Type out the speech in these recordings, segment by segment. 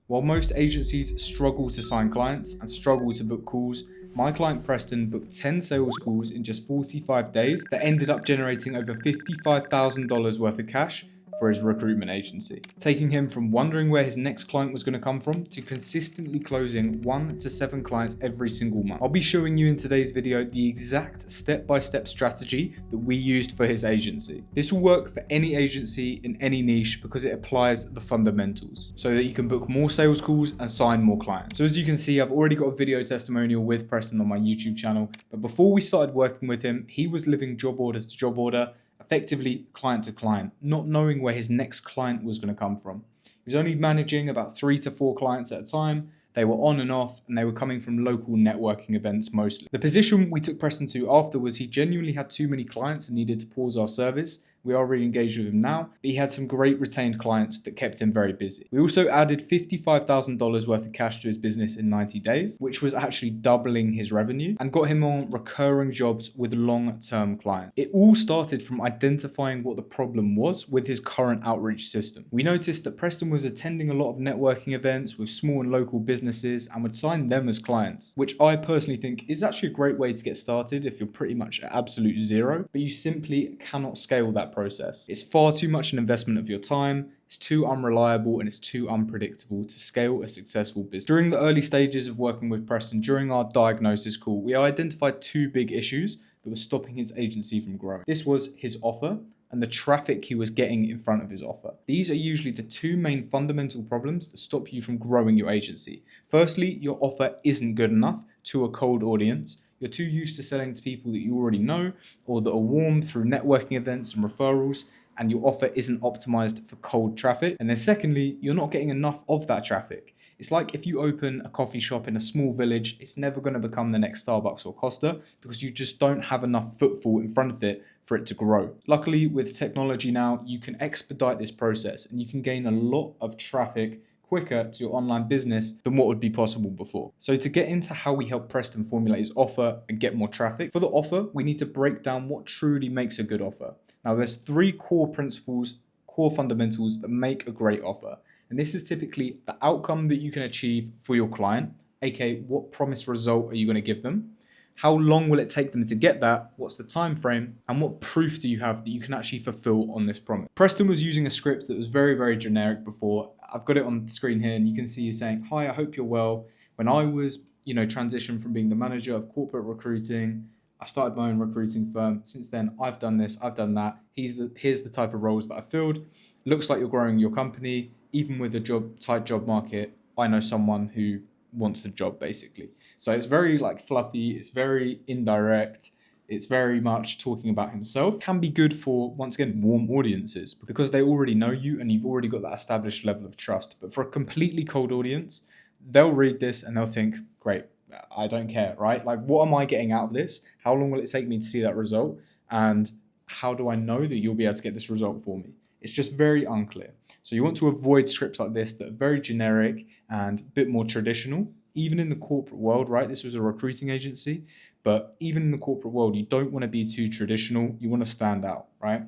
While most agencies struggle to sign clients and struggle to book calls, my client Preston booked 10 sales calls in just 45 days that ended up generating over $55,000 worth of cash for his recruitment agency, taking him from wondering where his next client was going to come from to consistently closing 1 to 7 clients every single month. I'll be showing you in today's video the exact step-by-step strategy that we used for his agency. This will work for any agency in any niche because it applies the fundamentals so that you can book more sales calls and sign more clients. So as you can see, I've already got a video testimonial with Preston on my YouTube channel, but before we started working with him, he was living job order to job order, effectively client to client, not knowing where his next client was going to come from. He was only managing about 3 to 4 clients at a time. They were on and off, and they were coming from local networking events mostly. The position we took Preston to after was he genuinely had too many clients and needed to pause our service. We are re-engaged with him now, but he had some great retained clients that kept him very busy. We also added $55,000 worth of cash to his business in 90 days, which was actually doubling his revenue, and got him on recurring jobs with long-term clients. It all started from identifying what the problem was with his current outreach system. We noticed that Preston was attending a lot of networking events with small and local businesses and would sign them as clients, which I personally think is actually a great way to get started if you're pretty much at absolute zero, but you simply cannot scale that process. It's far too much an investment of your time, it's too unreliable, and it's too unpredictable to scale a successful business. During the early stages of working with Preston, during our diagnosis call, we identified 2 big issues that were stopping his agency from growing. This was his offer and the traffic he was getting in front of his offer. These are usually the 2 main fundamental problems that stop you from growing your agency. Firstly, your offer isn't good enough to a cold audience. You're too used to selling to people that you already know or that are warm through networking events and referrals, and your offer isn't optimized for cold traffic. And then secondly, you're not getting enough of that traffic. It's like if you open a coffee shop in a small village, it's never going to become the next Starbucks or Costa because you just don't have enough footfall in front of it for it to grow. Luckily, with technology now, you can expedite this process and you can gain a lot of traffic quicker to your online business than what would be possible before. So to get into how we help Preston formulate his offer and get more traffic, for the offer, we need to break down what truly makes a good offer. Now there's 3 core principles, core fundamentals that make a great offer. And this is typically the outcome that you can achieve for your client, aka what promised result are you going to give them? How long will it take them to get that? What's the time frame? And what proof do you have that you can actually fulfill on this promise? Preston was using a script that was very, very generic before. I've got it on the screen here and you can see you saying, "Hi, I hope you're well. When I was, transitioned from being the manager of corporate recruiting, I started my own recruiting firm. Since then, I've done this, I've done that. Here's the type of roles that I've filled. Looks like you're growing your company. Even with a tight job market, I know someone who wants the job," basically. So it's very fluffy, it's very indirect, it's very much talking about himself. Can be good for, once again, warm audiences because they already know you and you've already got that established level of trust. But for a completely cold audience, they'll read this and they'll think, great, I don't care, right? What am I getting out of this? How long will it take me to see that result? And how do I know that you'll be able to get this result for me? It's just very unclear. So you want to avoid scripts like this that are very generic and a bit more traditional. Even in the corporate world, right? This was a recruiting agency, but even in the corporate world, you don't want to be too traditional. You want to stand out, right?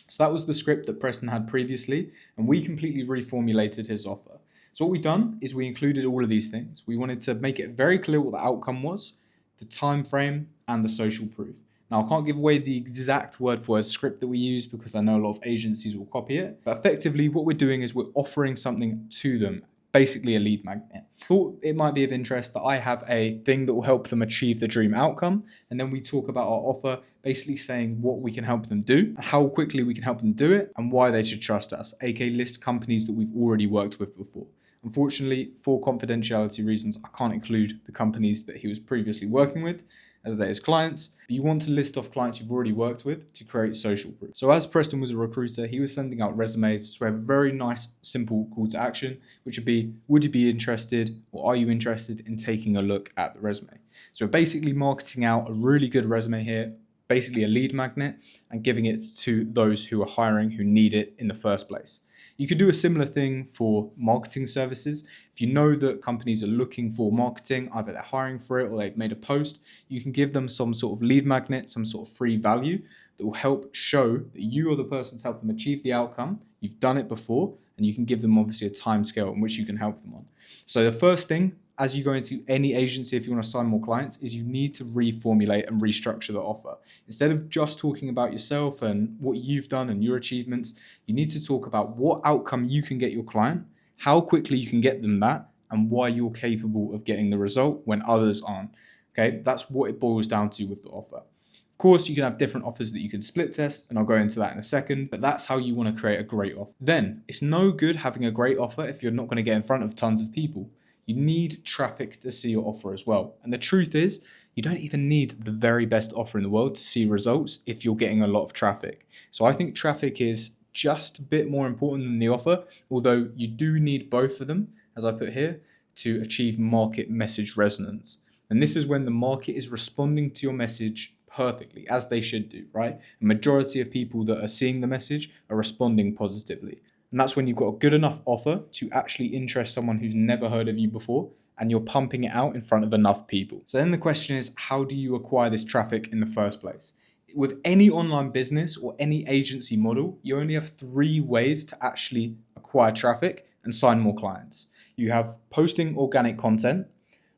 So that was the script that Preston had previously, and we completely reformulated his offer. So what we've done is we included all of these things. We wanted to make it very clear what the outcome was, the time frame, and the social proof. Now, I can't give away the exact word-for-word script that we use because I know a lot of agencies will copy it, but effectively what we're doing is we're offering something to them, basically a lead magnet. Thought it might be of interest that I have a thing that will help them achieve the dream outcome, and then we talk about our offer, basically saying what we can help them do, how quickly we can help them do it, and why they should trust us, aka list companies that we've already worked with before. Unfortunately, for confidentiality reasons, I can't include the companies that he was previously working with as they're his clients, but you want to list off clients you've already worked with to create social proof. So as Preston was a recruiter, he was sending out resumes, so we have a very nice, simple call to action, which would be, would you be interested or are you interested in taking a look at the resume? So we're basically marketing out a really good resume here, basically a lead magnet, and giving it to those who are hiring, who need it in the first place. You could do a similar thing for marketing services. If you know that companies are looking for marketing, either they're hiring for it or they've made a post, you can give them some sort of lead magnet, some sort of free value that will help show that you are the person to help them achieve the outcome. you've done it before, and you can give them obviously a time scale in which you can help them on. So the first thing, as you go into any agency, if you want to sign more clients, is you need to reformulate and restructure the offer. Instead of just talking about yourself and what you've done and your achievements, you need to talk about what outcome you can get your client, how quickly you can get them that, and why you're capable of getting the result when others aren't. Okay, that's what it boils down to with the offer. Of course, you can have different offers that you can split test, and I'll go into that in a second, but that's how you want to create a great offer. Then, it's no good having a great offer if you're not going to get in front of tons of people. You need traffic to see your offer as well. And the truth is, you don't even need the very best offer in the world to see results if you're getting a lot of traffic. So I think traffic is just a bit more important than the offer, although you do need both of them, as I put here, to achieve market message resonance. And this is when the market is responding to your message perfectly, as they should do, right? A majority of people that are seeing the message are responding positively. And that's when you've got a good enough offer to actually interest someone who's never heard of you before, and you're pumping it out in front of enough people. So then the question is, how do you acquire this traffic in the first place? With any online business or any agency model, you only have 3 ways to actually acquire traffic and sign more clients. You have posting organic content,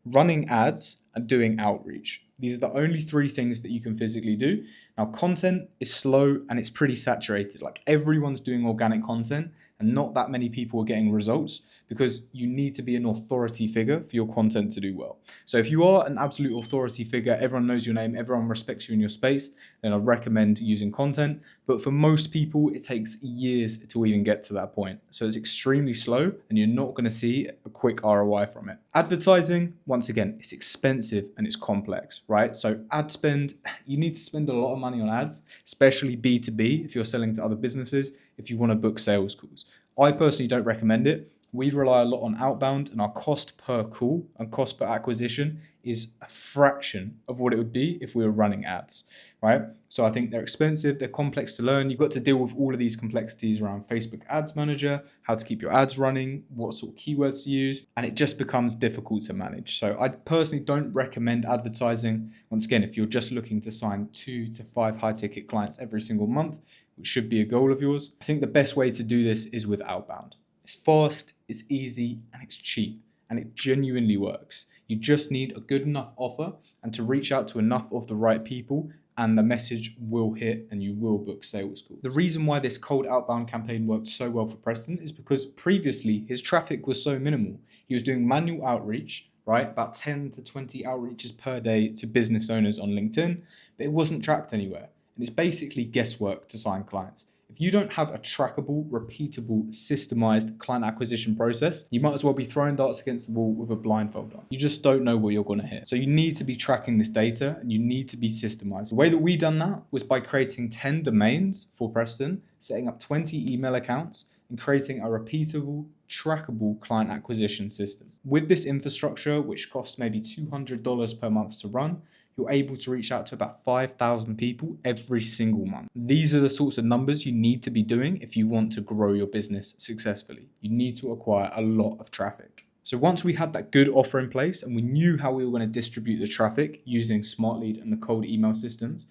running ads, and doing outreach. These are the only 3 things that you can physically do. Now, content is slow and it's pretty saturated. Like, everyone's doing organic content and not that many people are getting results, because you need to be an authority figure for your content to do well. So if you are an absolute authority figure, everyone knows your name, everyone respects you in your space, then I recommend using content. But for most people, it takes years to even get to that point. So it's extremely slow and you're not going to see a quick ROI from it. Advertising, once again, it's expensive and it's complex, right? So ad spend, you need to spend a lot of money on ads, especially B2B if you're selling to other businesses, if you want to book sales calls. I personally don't recommend it. We rely a lot on outbound, and our cost per call and cost per acquisition is a fraction of what it would be if we were running ads, right? So I think they're expensive, they're complex to learn. You've got to deal with all of these complexities around Facebook Ads Manager, how to keep your ads running, what sort of keywords to use, and it just becomes difficult to manage. So I personally don't recommend advertising. Once again, if you're just looking to sign 2 to 5 high ticket clients every single month, which should be a goal of yours, I think the best way to do this is with outbound. It's fast, it's easy, and it's cheap, and it genuinely works. You just need a good enough offer and to reach out to enough of the right people, and the message will hit and you will book sales calls. The reason why this cold outbound campaign worked so well for Preston is because previously his traffic was so minimal. He was doing manual outreach, right? About 10 to 20 outreaches per day to business owners on LinkedIn, but it wasn't tracked anywhere. And it's basically guesswork to sign clients. If you don't have a trackable, repeatable, systemized client acquisition process, you might as well be throwing darts against the wall with a blindfold on. You just don't know what you're going to hit. So you need to be tracking this data and you need to be systemized. The way that we done that was by creating 10 domains for Preston, setting up 20 email accounts, and creating a repeatable, trackable client acquisition system. With this infrastructure, which costs maybe $200 per month to run, you're able to reach out to about 5,000 people every single month. These are the sorts of numbers you need to be doing if you want to grow your business successfully. You need to acquire a lot of traffic. So once we had that good offer in place and we knew how we were going to distribute the traffic using Smart Lead and the cold email systems,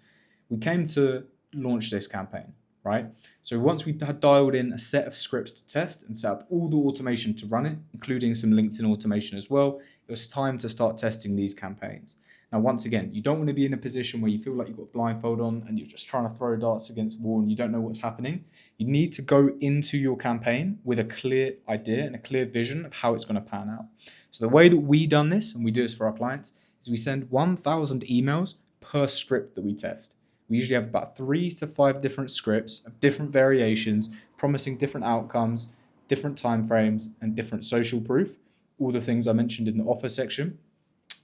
we came to launch this campaign, right? So once we had dialed in a set of scripts to test and set up all the automation to run it, including some LinkedIn automation as well, it was time to start testing these campaigns. Now, once again, you don't want to be in a position where you feel like you've got a blindfold on and you're just trying to throw darts against the wall and you don't know what's happening. You need to go into your campaign with a clear idea and a clear vision of how it's going to pan out. So the way that we done this, and we do this for our clients, is we send 1,000 emails per script that we test. We usually have about 3 to 5 different scripts of different variations, promising different outcomes, different timeframes, and different social proof, all the things I mentioned in the offer section.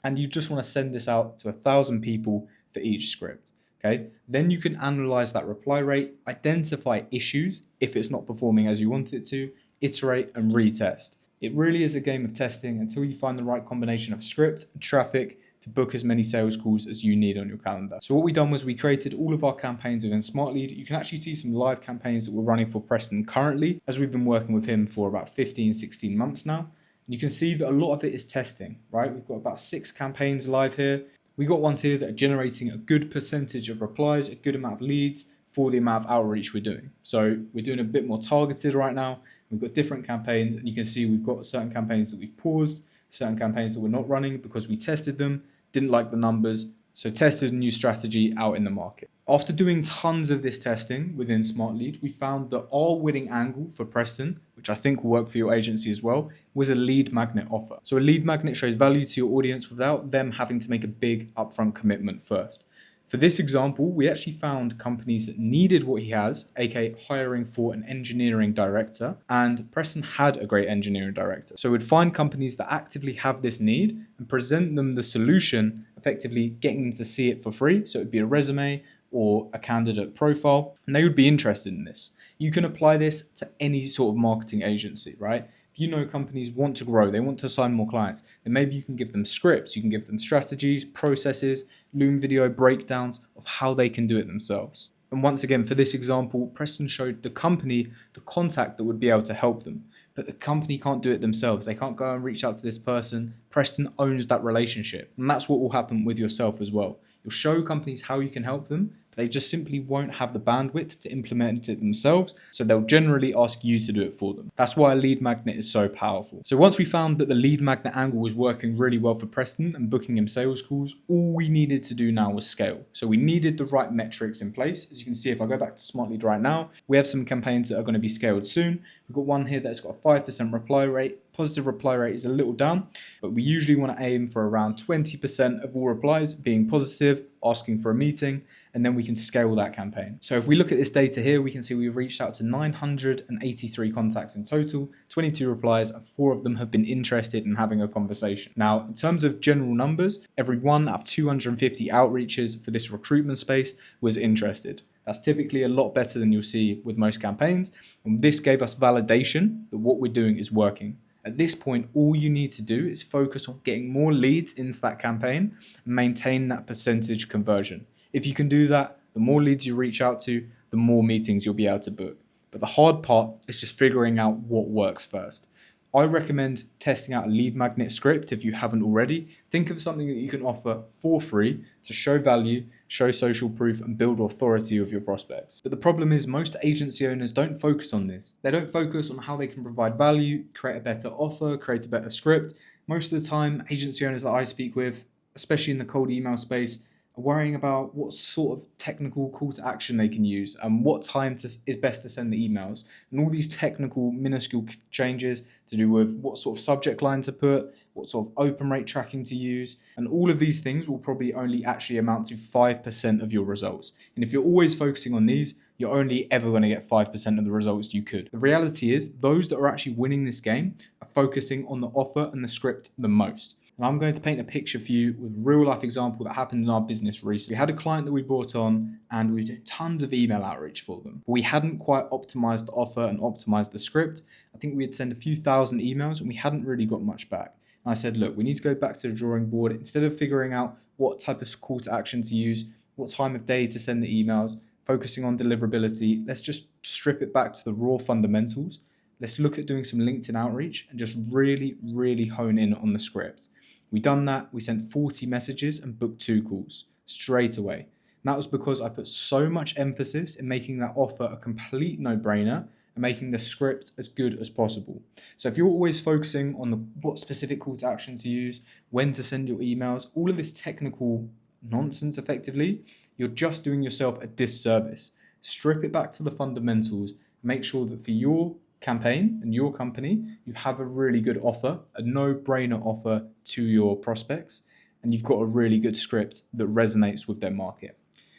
And you just want to send this out to 1,000 people for each script, okay? Then you can analyze that reply rate, identify issues if it's not performing as you want it to, iterate and retest. It really is a game of testing until you find the right combination of script and traffic to book as many sales calls as you need on your calendar. So what we done was we created all of our campaigns within Smart Lead. You can actually see some live campaigns that we're running for Preston currently, as we've been working with him for about 15, 16 months now. You can see that a lot of it is testing, right? We've got about 6 campaigns live here. We got ones here that are generating a good percentage of replies, a good amount of leads, for the amount of outreach we're doing. So we're doing a bit more targeted right now. We've got different campaigns, and you can see we've got certain campaigns that we've paused, certain campaigns that we're not running because we tested them, didn't like the numbers, so tested a new strategy out in the market. After doing tons of this testing within Smart Lead, we found that our winning angle for Preston, which I think will work for your agency as well, was a lead magnet offer. So a lead magnet shows value to your audience without them having to make a big upfront commitment first. For this example, we actually found companies that needed what he has, aka hiring for an engineering director, and Preston had a great engineering director. So we'd find companies that actively have this need and present them the solution, effectively getting them to see it for free. So it would be a resume or a candidate profile, and they would be interested in this. You can apply this to any sort of marketing agency, right? If you know companies want to grow, they want to sign more clients, then maybe you can give them scripts, you can give them strategies, processes, Loom video breakdowns of how they can do it themselves. And once again, for this example, Preston showed the company the contact that would be able to help them. But the company can't do it themselves. They can't go and reach out to this person. Preston owns that relationship. And that's what will happen with yourself as well. You'll show companies how you can help them, but they just simply won't have the bandwidth to implement it themselves, so they'll generally ask you to do it for them. That's why a lead magnet is so powerful. So once we found that the lead magnet angle was working really well for Preston and booking him sales calls, all we needed to do now was scale. So we needed the right metrics in place. As you can see, if I go back to Smart Lead right now, we have some campaigns that are going to be scaled soon. We've got one here that's got a 5% reply rate. Positive reply rate is a little down, but we usually want to aim for around 20% of all replies being positive, asking for a meeting, and then we can scale that campaign. So if we look at this data here, we can see we've reached out to 983 contacts in total, 22 replies, and 4 of them have been interested in having a conversation. Now, in terms of general numbers, every 1 out of 250 outreaches for this recruitment space was interested. That's typically a lot better than you'll see with most campaigns, and this gave us validation that what we're doing is working. At this point, all you need to do is focus on getting more leads into that campaign and maintain that percentage conversion. If you can do that, the more leads you reach out to, the more meetings you'll be able to book. But the hard part is just figuring out what works first. I recommend testing out a lead magnet script if you haven't already. Think of something that you can offer for free to show value, show social proof, and build authority with your prospects. But the problem is most agency owners don't focus on this. They don't focus on how they can provide value, create a better offer, create a better script. Most of the time, agency owners that I speak with, especially in the cold email space, are worrying about what sort of technical call to action they can use and what time is best to send the emails, and all these technical minuscule changes to do with what sort of subject line to put, what sort of open rate tracking to use, and all of these things will probably only actually amount to 5% of your results. And if you're always focusing on these, you're only ever going to get 5% of the results you could. The reality is those that are actually winning this game are focusing on the offer and the script the most. And I'm going to paint a picture for you with a real life example that happened in our business recently. We had a client that we brought on and we were doing tons of email outreach for them. But we hadn't quite optimized the offer and optimized the script. I think we had sent a few thousand emails and we hadn't really got much back. And I said, look, we need to go back to the drawing board. Instead of figuring out what type of call to action to use, what time of day to send the emails, focusing on deliverability, let's just strip it back to the raw fundamentals. Let's look at doing some LinkedIn outreach and just really, really hone in on the script. We done that, we sent 40 messages and booked 2 calls straight away. And that was because I put so much emphasis in making that offer a complete no-brainer and making the script as good as possible. So if you're always focusing on what specific call to action to use, when to send your emails, all of this technical nonsense effectively, you're just doing yourself a disservice. Strip it back to the fundamentals, make sure that for your campaign and your company, you have a really good offer, a no-brainer offer to your prospects, and you've got a really good script that resonates with their market.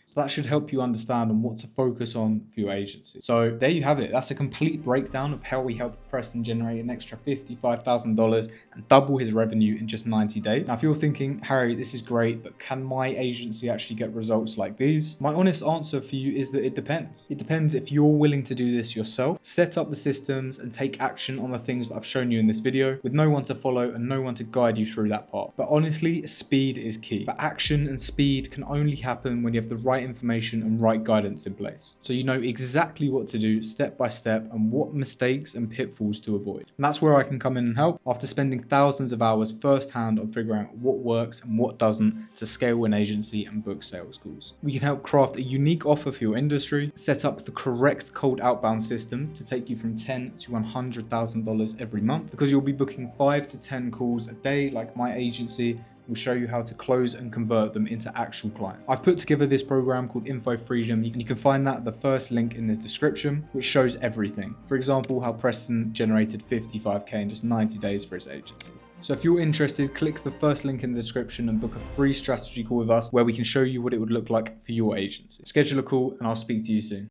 So that should help you understand on what to focus on for your agency. So there you have it. That's a complete breakdown of how we helped Preston generate an extra $55,000 and double his revenue in just 90 days. Now, if you're thinking, Harry, this is great, but can my agency actually get results like these? My honest answer for you is that it depends. It depends if you're willing to do this yourself, set up the systems and take action on the things that I've shown you in this video with no one to follow and no one to guide you through that part. But honestly, speed is key. But action and speed can only happen when you have the right right information and right guidance in place. So you know exactly what to do step by step and what mistakes and pitfalls to avoid. And that's where I can come in and help after spending thousands of hours firsthand on figuring out what works and what doesn't to scale an agency and book sales calls. We can help craft a unique offer for your industry, set up the correct cold outbound systems to take you from $10,000 to $100,000 every month, because you'll be booking 5 to 10 calls a day like my agency. We'll show you how to close and convert them into actual clients. I've put together this program called Info Freedom, and you can find that at the first link in the description, which shows everything. For example, how Preston generated $55K in just 90 days for his agency. So if you're interested, click the first link in the description and book a free strategy call with us where we can show you what it would look like for your agency. Schedule a call and I'll speak to you soon.